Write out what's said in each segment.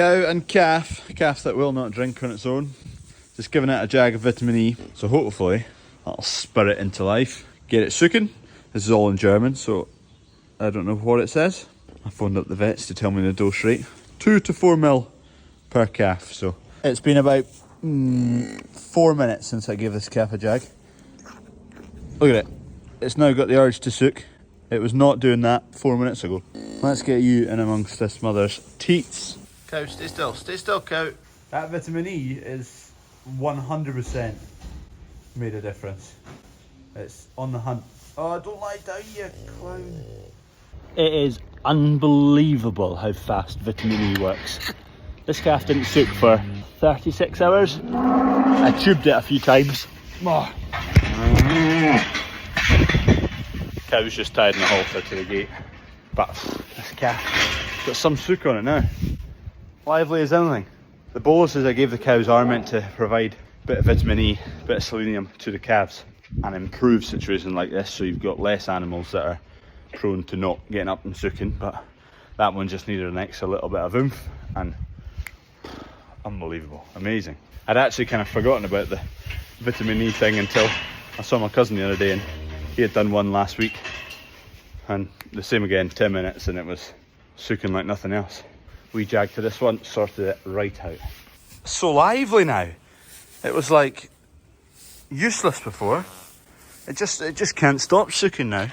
Cow and calf, a calf that will not drink on its own. Just giving it a jag of vitamin E, so hopefully that'll spur it into life. Get it sucking. This is all in German, so I don't know what it says. I phoned up the vets to tell me the dose rate. 2 to 4 mil per calf, so. It's been about 4 minutes since I gave this calf a jag. Look at it. It's now got the urge to suck. It was not doing that 4 minutes ago. Let's get you in amongst this mother's teats. Cow, stay still, cow. That vitamin E is 100% made a difference. It's on the hunt. Oh, don't lie down, you clown. It is unbelievable how fast vitamin E works. This calf didn't suck for 36 hours. I tubed it a few times. Oh. Cow's just tied in a halter to the gate. But this calf got some suck on it now. Lively as anything. The boluses I gave the cows are meant to provide a bit of vitamin E, a bit of selenium to the calves and improve situations like this, so you've got less animals that are prone to not getting up and sucking, but that one just needed an extra little bit of oomph, and unbelievable, amazing. I'd actually kind of forgotten about the vitamin E thing until I saw my cousin the other day, and he had done one last week, and the same again, 10 minutes, and it was sucking like nothing else. We jagged to this one, sorted it right out. So lively now. It was like useless before. It just can't stop sucking now.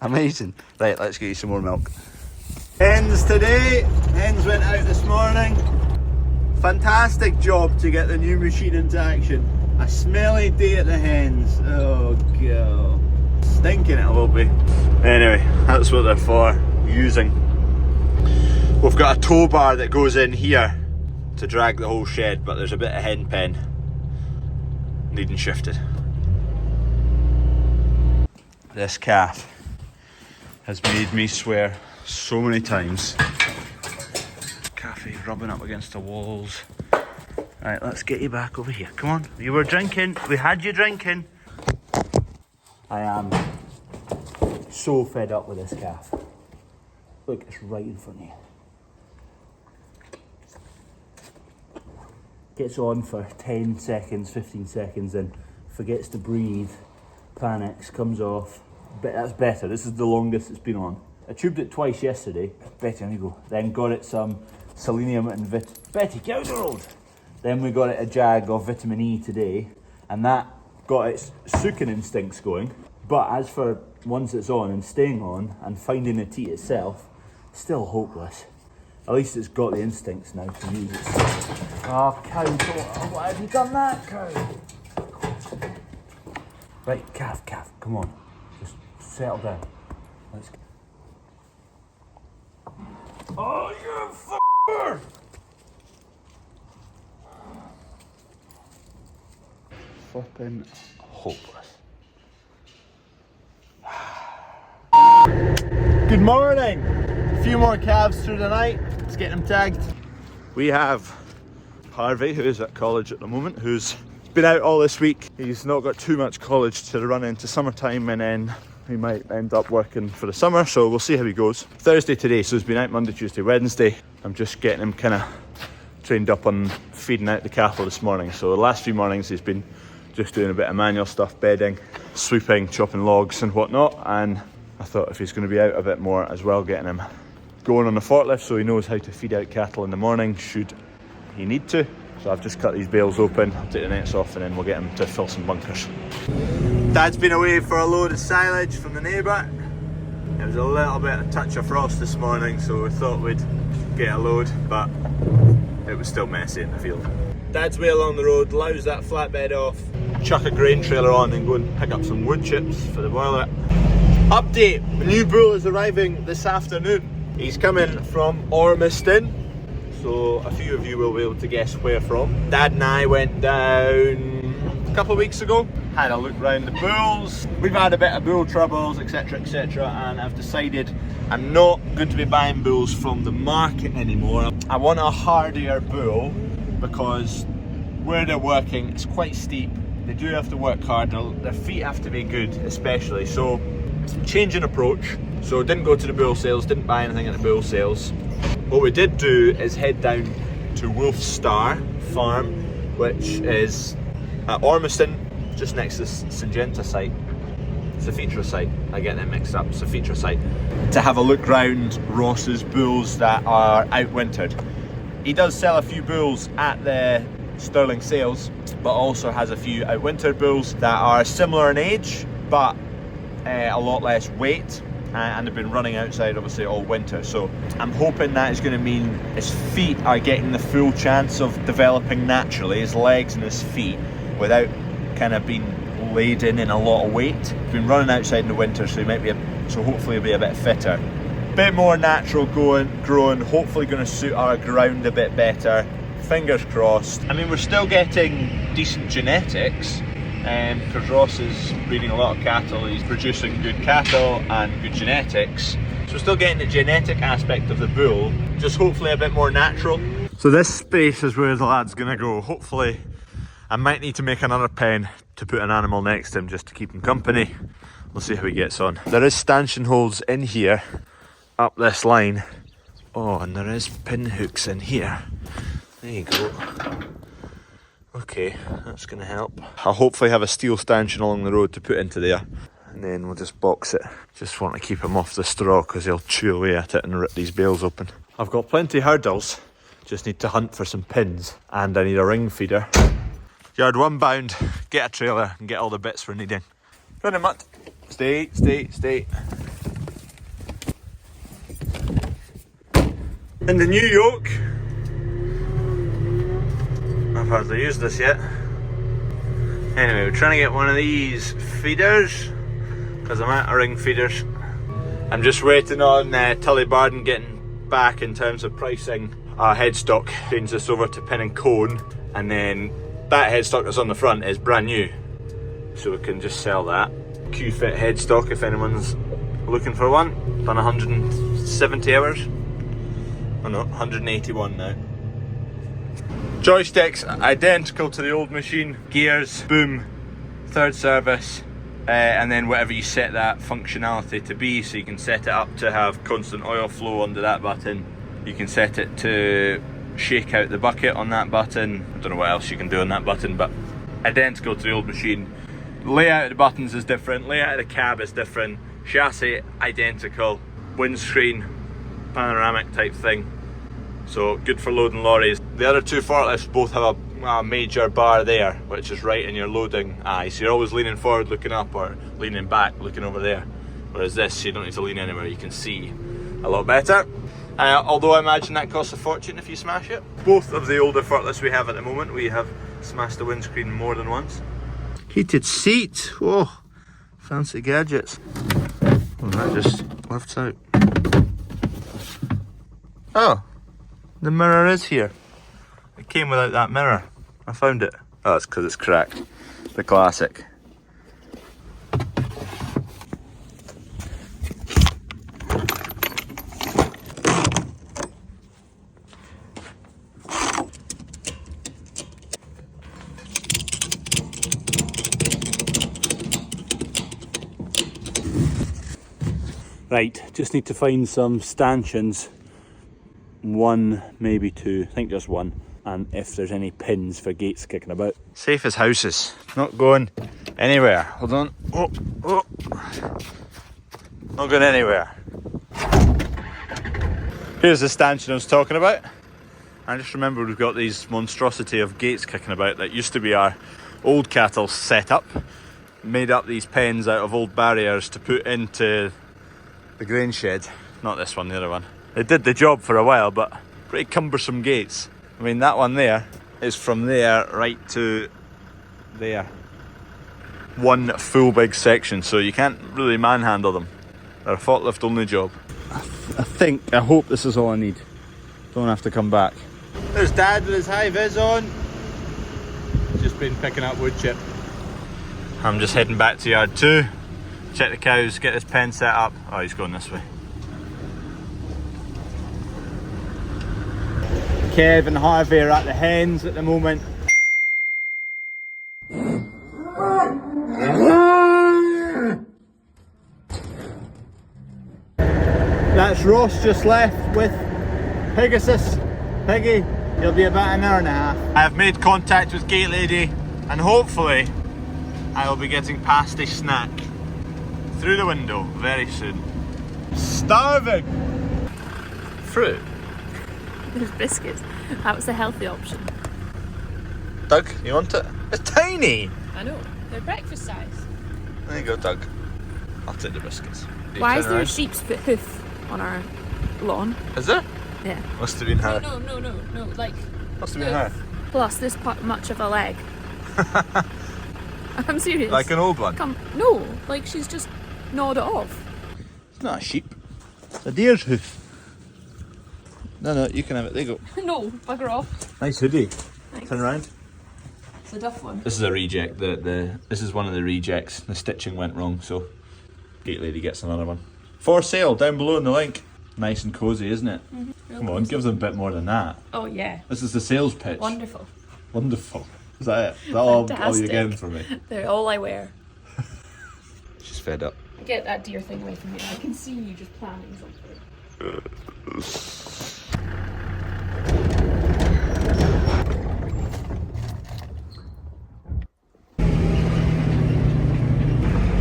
Amazing. Right, let's get you some more milk. Hens today. Hens went out this morning. Fantastic job to get the new machine into action. A smelly day at the hens. Oh god. Stinking it will be. Anyway, that's what they're for, using. We've got a tow bar that goes in here to drag the whole shed, but there's a bit of hen pen needing shifted. This calf has made me swear so many times. Cafe rubbing up against the walls. Right, let's get you back over here. Come on, you were drinking. We had you drinking. I am so fed up with this calf. Look, it's right in front of you. Gets on for 10 seconds, 15 seconds and forgets to breathe, panics, comes off. But that's better. This is the longest it's been on. I tubed it twice yesterday. Betty, on you go. Then got it some selenium and Betty, get out the road! Then we got it a jag of vitamin E today, and that got its sucking instincts going. But as for once it's on and staying on and finding the teat itself, still hopeless. At least it's got the instincts now to use it. Oh, cow, why have you done that, cow? Right, calf, come on. Just settle down. Let's go. Oh, you f***er! Flipping hopeless. Good morning! A few more calves through the night. Let's get them tagged. We have Harvey, who is at college at the moment, who's been out all this week. He's not got too much college to run into summertime, and then he might end up working for the summer, so we'll see how he goes. Thursday today, so he's been out Monday, Tuesday, Wednesday. I'm just getting him kind of trained up on feeding out the cattle this morning. So the last few mornings he's been just doing a bit of manual stuff, bedding, sweeping, chopping logs and whatnot, and I thought if he's going to be out a bit more as well, getting him going on the forklift so he knows how to feed out cattle in the morning should he need to. So I've just cut these bales open, I'll take the nets off, and then we'll get him to fill some bunkers. Dad's been away for a load of silage from the neighbour. It was a little bit of touch of frost this morning, so we thought we'd get a load, but it was still messy in the field. Dad's way along the road, louse that flatbed off, chuck a grain trailer on and go and pick up some wood chips for the boiler. Update, the new bull is arriving this afternoon. He's coming from Ormiston, so a few of you will be able to guess where from. Dad and I went down a couple of weeks ago, had a look around the bulls. We've had a bit of bull troubles, etc, and I've decided I'm not going to be buying bulls from the market anymore. I want a hardier bull because where they're working, it's quite steep. They do have to work hard, their feet have to be good especially, so change in approach. So didn't go to the bull sales, didn't buy anything at the bull sales. What we did do is head down to CrawfordsFarm, which is at Ormiston, just next to the Syngenta site. It's a feature site, I get them mixed up, it's a feature site. To have a look round Ross's bulls that are outwintered. He does sell a few bulls at the Sterling sales, but also has a few outwintered bulls that are similar in age, but a lot less weight, and have been running outside obviously all winter. So I'm hoping that is going to mean his feet are getting the full chance of developing naturally, his legs and his feet, without kind of being laden in a lot of weight. He's been running outside in the winter, so he might be so hopefully he'll be a bit fitter, bit more natural growing, hopefully going to suit our ground a bit better. Fingers crossed. I mean, we're still getting decent genetics, because Ross is breeding a lot of cattle. He's producing good cattle and good genetics, so we're still getting the genetic aspect of the bull, just hopefully a bit more natural. So this space is where the lad's gonna go. Hopefully I might need to make another pen to put an animal next to him just to keep him company. We'll see how he gets on. There is stanchion holes in here up this line. Oh, and there is pin hooks in here. There you go. Okay, that's going to help. I'll hopefully have a steel stanchion along the road to put into there, and then we'll just box it. Just want to keep him off the straw because he'll chew away at it and rip these bales open. I've got plenty of hurdles, just need to hunt for some pins, and I need a ring feeder. Yard one bound, get a trailer and get all the bits we're needing. Run him, Mutt. Stay, stay, stay. In the new yoke. I've hardly used this yet. Anyway, we're trying to get one of these feeders because I'm out of ring feeders. I'm just waiting on Tully Barden getting back in terms of pricing our headstock. Change this over to pin and cone, and then that headstock that's on the front is brand new, so we can just sell that. Q-fit headstock if anyone's looking for one. Done 170 hours. Oh no, 181 now. Joysticks identical to the old machine, gears, boom, third service, and then whatever you set that functionality to be. So you can set it up to have constant oil flow under that button, you can set it to shake out the bucket on that button. I don't know what else you can do on that button, but identical to the old machine. Layout of the buttons is different, layout of the cab is different, chassis identical, windscreen panoramic type thing, so good for loading lorries. The other two forklifts both have a major bar there, which is right in your loading eye, so you're always leaning forward looking up or leaning back looking over there, whereas this you don't need to lean anywhere, you can see a lot better. Although I imagine that costs a fortune if you smash it. Both of the older forklifts we have at the moment, we have smashed the windscreen more than once. Heated seat, whoa, fancy gadgets. Well, that just lifts out. Oh, the mirror is here. It came without that mirror. I found it. Oh, it's because it's cracked. The classic. Right, just need to find some stanchions. One, maybe two, I think just one. And if there's any pins for gates kicking about. Safe as houses, not going anywhere. Hold on. Oh, oh. Not going anywhere. Here's the stanchion I was talking about. I just remember we've got these monstrosity of gates kicking about that used to be our old cattle setup. Made up these pens out of old barriers to put into the grain shed. Not this one, the other one. It did the job for a while, but pretty cumbersome gates. I mean, that one there is from there right to there. One full big section, so you can't really manhandle them. They're a forklift only job. I hope this is all I need. Don't have to come back. There's Dad with his high vis on. Just been picking up wood chip. I'm just heading back to yard 2. Check the cows, get this pen set up. Oh, he's going this way. Kev and Harvey are at the hens at the moment. Ross just left with Pegasus. Peggy, he'll be about an hour and a half. I have made contact with Gate Lady and hopefully I will be getting past a snack through the window very soon. Starving! Fruit? There's biscuits. That was the healthy option. Doug, you want it? It's tiny! I know. They're breakfast size. There you go, Doug. I'll take the biscuits. Why is there a sheep's foot hoof on our lawn? Is there? Yeah. Must have been her. No. Like. Must have been her. Plus this much of a leg. I'm serious. Like an old one? No, like she's just gnawed it off. It's not a sheep. It's a deer's hoof. No, you can have it. There you go. No, bugger off. Nice hoodie. Thanks. Turn around. It's a duff one. This is a reject. This is one of the rejects. The stitching went wrong, so Gate Lady gets another one. For sale down below in the link. Nice and cozy, isn't it? Mm-hmm. Come on, give them a bit more than that. Oh yeah. This is the sales pitch. Wonderful. Wonderful. Is that it? Is that all you getting for me? They're all I wear. She's fed up. Get that deer thing away from me. I can see you just planning something.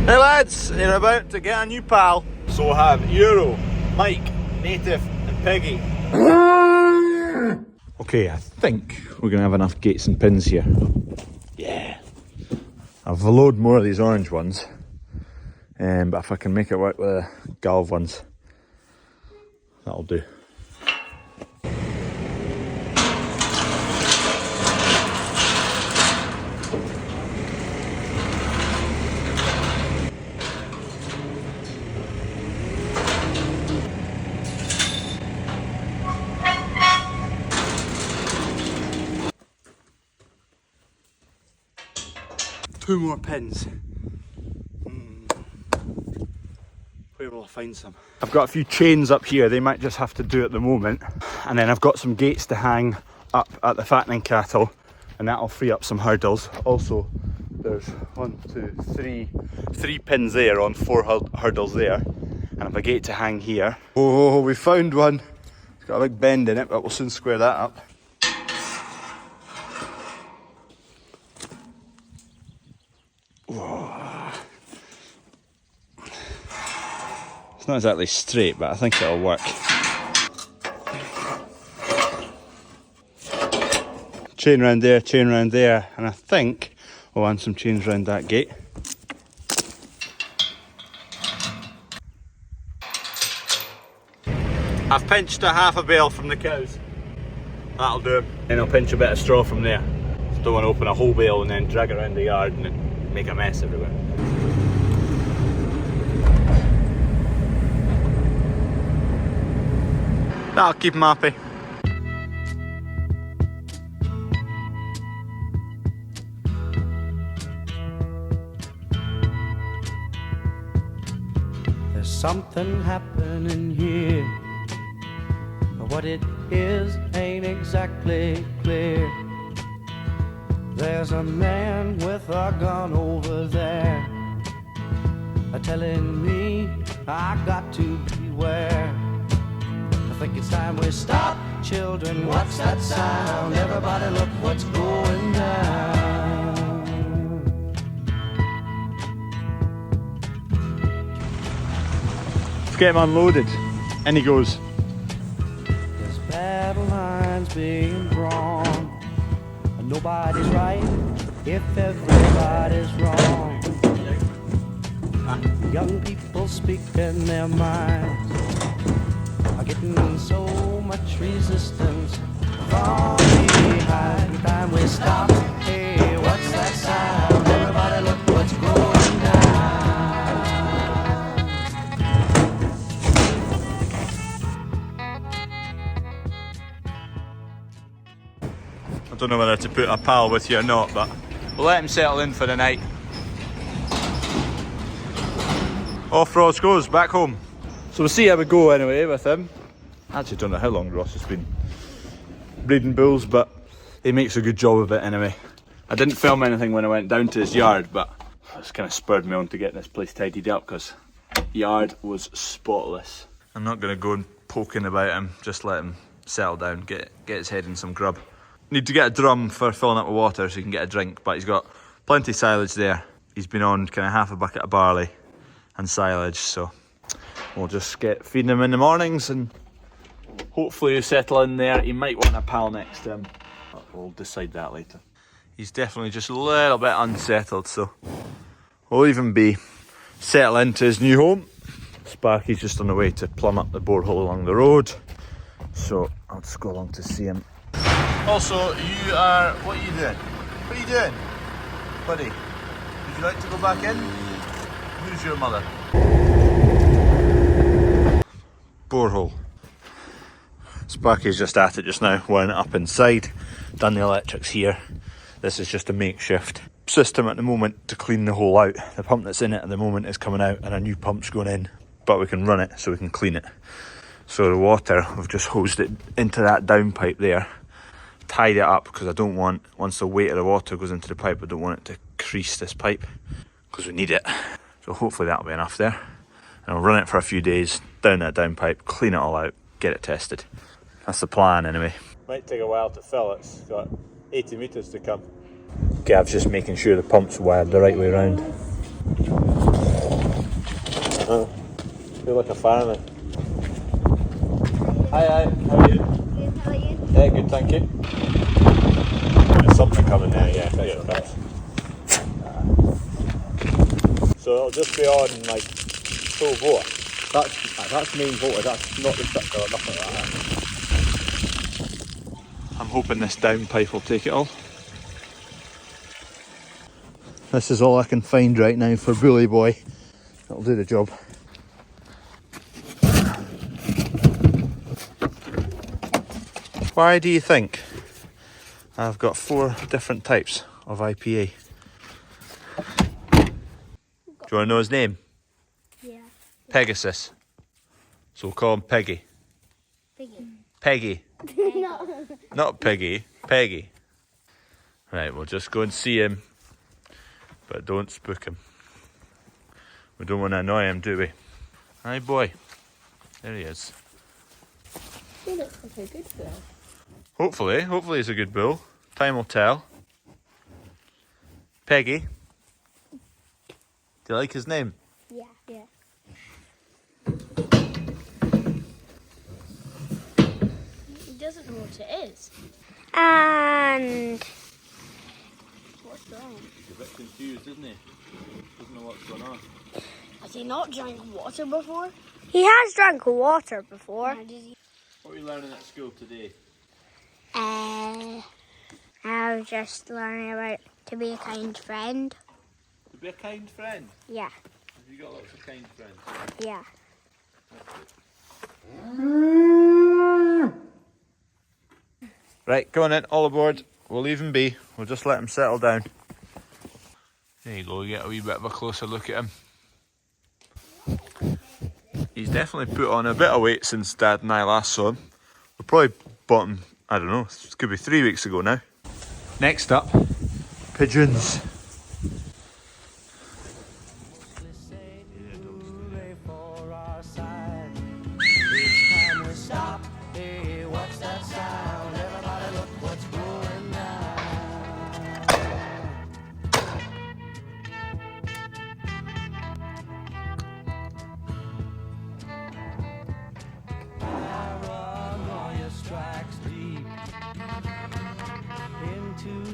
Hey lads, you're about to get a new pal. So have Euro, Mike, Native and Peggy. Okay, I think we're going to have enough gates and pins here. Yeah. I've loaded more of these orange ones. But if I can make it work with the galv ones, that'll do. Two more pins. Where will I find some? I've got a few chains up here, they might just have to do at the moment. And then I've got some gates to hang up at the fattening cattle, and that'll free up some hurdles. Also, there's 3 pins there on 4 hurdles there. And I've a gate to hang here. Oh, we found one. It's got a big bend in it, but we'll soon square that up. It's not exactly straight, but I think it'll work. Chain round there, and I think we'll want some chains round that gate. I've pinched a half a bale from the cows. That'll do. Then I'll pinch a bit of straw from there. Just don't want to open a whole bale and then drag it around the yard and then make a mess everywhere. That'll keep them happy. There's something happening here, but what it is ain't exactly clear. There's a man with a gun over there, telling me I got to beware. I think it's time we stop, children, what's that sound? Everybody look what's going down. Let's get him unloaded. And he goes. There's battle lines being drawn, and nobody's right if everybody's wrong. Young people speaking their minds are getting so much resistance from behind. Time we stop. Hey, what's that sound? Everybody look what's going down. I don't know whether to put a pal with you or not, but we'll let him settle in for the night. Off Ross goes, back home. So we'll see how we go anyway with him. I actually don't know how long Ross has been breeding bulls, but he makes a good job of it anyway. I didn't film anything when I went down to his yard, but it's kind of spurred me on to get this place tidied up because the yard was spotless. I'm not going to go and poking about him, just let him settle down, get his head in some grub. Need to get a drum for filling up with water so he can get a drink, but he's got plenty of silage there. He's been on kind of half a bucket of barley and silage, so we'll just get feeding him in the mornings and hopefully he'll settle in there. He might want a pal next to him, but we'll decide that later. He's definitely just a little bit unsettled, so we'll leave him be, settle into his new home. Sparky's just on the way to plumb up the borehole along the road, so I'll just go along to see him. Also, what are you doing? What are you doing, buddy? Would you like to go back in? Who's your mother? Borehole. Sparky's just at it just now, went up inside, done the electrics here. This is just a makeshift system at the moment to clean the hole out. The pump that's in it at the moment is coming out and a new pump's going in, but we can run it so we can clean it. So the water, we've just hosed it into that downpipe there, tied it up because I don't want, once the weight of the water goes into the pipe, I don't want it to crease this pipe because we need it. So hopefully that'll be enough there. And I'll run it for a few days down that downpipe, clean it all out, get it tested. That's the plan anyway. Might take a while to fill, it's got 80 metres to come. Gav's just making sure the pump's wired the right way around. Oh, feel like a fireman. Hi, how are you? Good, how are you? Yeah, good, thank you. There's something coming there, yeah. That's. So it'll just be on like full water. That's main voltage, that's not the structure or nothing like that. I'm hoping this downpipe will take it all. This is all I can find right now for Bully Boy. That'll do the job. Why do you think I've got 4 different types of IPA? Do you want to know his name? Yeah. Pegasus. So we'll call him Peggy. Peggy. No. Not Peggy, Peggy. Right, we'll just go and see him, but don't spook him. We don't want to annoy him, do we? Hi, boy. There he is. He looks like a good girl. Hopefully he's a good bull. Time will tell. Peggy. Do you like his name? Yeah. He doesn't know what it is. And what's wrong? He's a bit confused, isn't he? Doesn't know what's going on. Has he not drank water before? He has drunk water before. How did he? What are you learning at school today? I was just learning about to be a kind friend. To be a kind friend. Yeah, Have you got lots of kind friends? yeah. Right, come on in, all aboard. We'll leave him be. We'll just let him settle down. There you go, you get a wee bit of a closer look at him. He's definitely put on a bit of weight since Dad and I last saw him. We probably bought him, I don't know, it could be 3 weeks ago now. Next up, pigeons.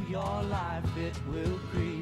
Your life it will creep.